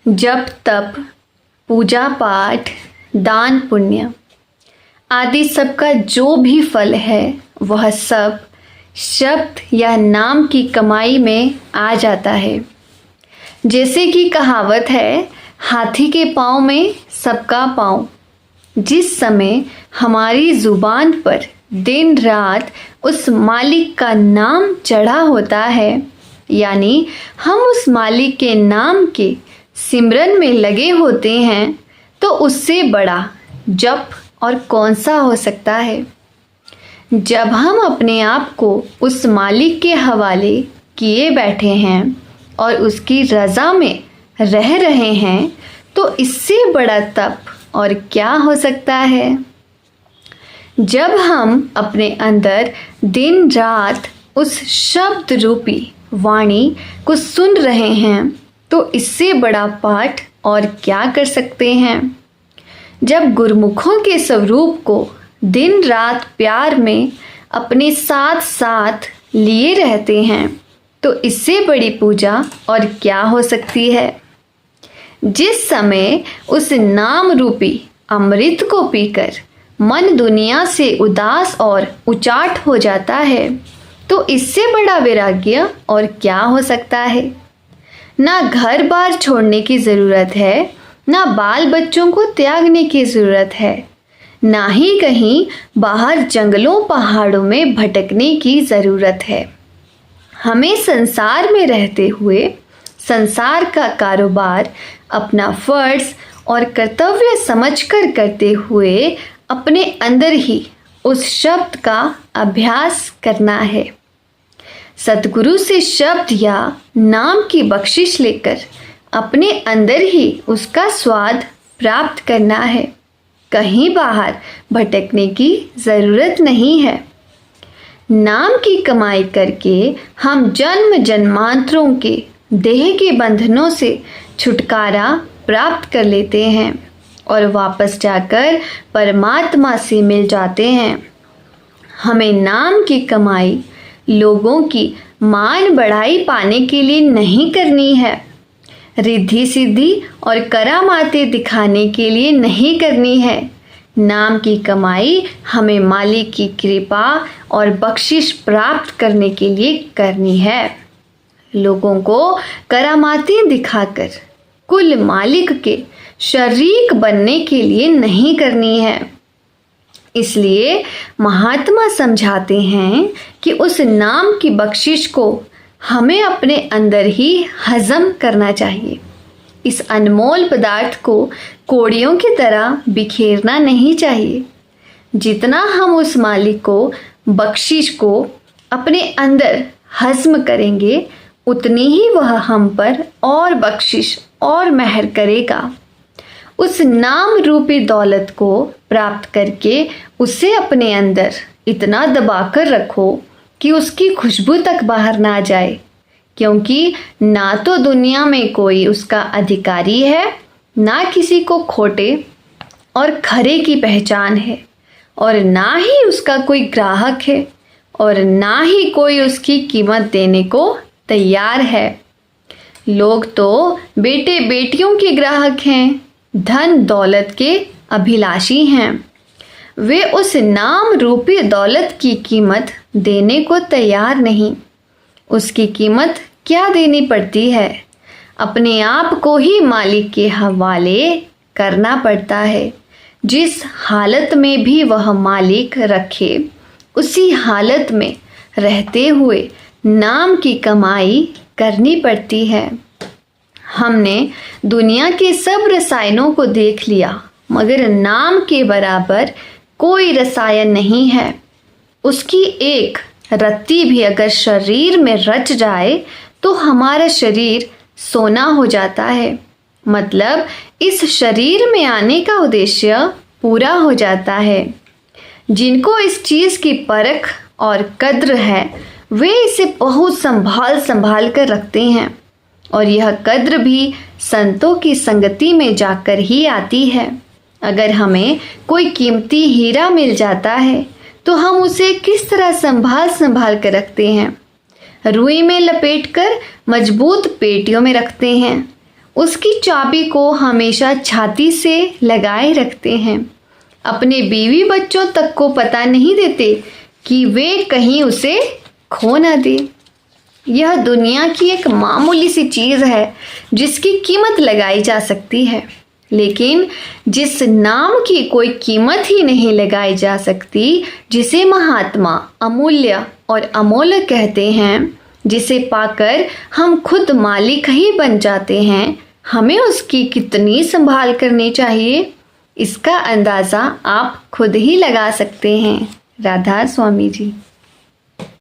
जप तप, पूजा पाठ, दान पुण्य आदि सबका जो भी फल है वह सब शब्द या नाम की कमाई में आ जाता है। जैसे कि कहावत है, हाथी के पाँव में सबका पाँव। जिस समय हमारी जुबान पर दिन रात उस मालिक का नाम चढ़ा होता है, यानी हम उस मालिक के नाम के सिमरन में लगे होते हैं, तो उससे बड़ा जप और कौन सा हो सकता है। जब हम अपने आप को उस मालिक के हवाले किए बैठे हैं और उसकी रज़ा में रह रहे हैं, तो इससे बड़ा तप और क्या हो सकता है। जब हम अपने अंदर दिन रात उस शब्द रूपी वाणी को सुन रहे हैं, तो इससे बड़ा पाठ और क्या कर सकते हैं। जब गुरमुखों के स्वरूप को दिन रात प्यार में अपने साथ साथ लिए रहते हैं, तो इससे बड़ी पूजा और क्या हो सकती है। जिस समय उस नाम रूपी अमृत को पीकर मन दुनिया से उदास और उचाट हो जाता है, तो इससे बड़ा वैराग्य और क्या हो सकता है। ना घर बार छोड़ने की ज़रूरत है, ना बाल बच्चों को त्यागने की ज़रूरत है, ना ही कहीं बाहर जंगलों पहाड़ों में भटकने की ज़रूरत है। हमें संसार में रहते हुए संसार का कारोबार अपना फ़र्ज़ और कर्तव्य समझकर करते हुए अपने अंदर ही उस शब्द का अभ्यास करना है। सतगुरु से शब्द या नाम की बख्शिश लेकर अपने अंदर ही उसका स्वाद प्राप्त करना है। कहीं बाहर भटकने की ज़रूरत नहीं है। नाम की कमाई करके हम जन्म जन्मांतरों के देह के बंधनों से छुटकारा प्राप्त कर लेते हैं और वापस जाकर परमात्मा से मिल जाते हैं। हमें नाम की कमाई लोगों की मान बढ़ाई पाने के लिए नहीं करनी है, रिद्धि सिद्धि और करामातें दिखाने के लिए नहीं करनी है। नाम की कमाई हमें मालिक की कृपा और बख्शिश प्राप्त करने के लिए करनी है। लोगों को करामातें दिखाकर कुल मालिक के शरीक बनने के लिए नहीं करनी है। इसलिए महात्मा समझाते हैं कि उस नाम की बख्शिश को हमें अपने अंदर ही हजम करना चाहिए। इस अनमोल पदार्थ को कोड़ियों की तरह बिखेरना नहीं चाहिए। जितना हम उस मालिक को बख्शिश को अपने अंदर हजम करेंगे, उतनी ही वह हम पर और बख्शिश और मेहर करेगा। उस नाम रूपी दौलत को प्राप्त करके उसे अपने अंदर इतना दबाकर रखो कि उसकी खुशबू तक बाहर ना जाए, क्योंकि ना तो दुनिया में कोई उसका अधिकारी है, ना किसी को खोटे और खरे की पहचान है, और ना ही उसका कोई ग्राहक है, और ना ही कोई उसकी कीमत देने को तैयार है। लोग तो बेटे बेटियों के ग्राहक हैं, धन दौलत के अभिलाषी हैं। वे उस नाम रूपी दौलत की कीमत देने को तैयार नहीं। उसकी कीमत क्या देनी पड़ती है? अपने आप को ही मालिक के हवाले करना पड़ता है। जिस हालत में भी वह मालिक रखे, उसी हालत में रहते हुए नाम की कमाई करनी पड़ती है। हमने दुनिया के सब रसायनों को देख लिया, मगर नाम के बराबर कोई रसायन नहीं है। उसकी एक रत्ती भी अगर शरीर में रच जाए, तो हमारा शरीर सोना हो जाता है। मतलब इस शरीर में आने का उद्देश्य पूरा हो जाता है। जिनको इस चीज़ की परख और कद्र है, वे इसे बहुत संभाल संभाल कर रखते हैं, और यह कद्र भी संतों की संगति में जाकर ही आती है। अगर हमें कोई कीमती हीरा मिल जाता है, तो हम उसे किस तरह संभाल संभाल कर रखते हैं। रुई में लपेटकर मजबूत पेटियों में रखते हैं। उसकी चाबी को हमेशा छाती से लगाए रखते हैं। अपने बीवी बच्चों तक को पता नहीं देते कि वे कहीं उसे खो न दे। यह दुनिया की एक मामूली सी चीज़ है जिसकी कीमत लगाई जा सकती है, लेकिन जिस नाम की कोई कीमत ही नहीं लगाई जा सकती, जिसे महात्मा अमूल्य और अमोलक कहते हैं, जिसे पाकर हम खुद मालिक ही बन जाते हैं, हमें उसकी कितनी संभाल करनी चाहिए, इसका अंदाज़ा आप खुद ही लगा सकते हैं। राधा स्वामी जी।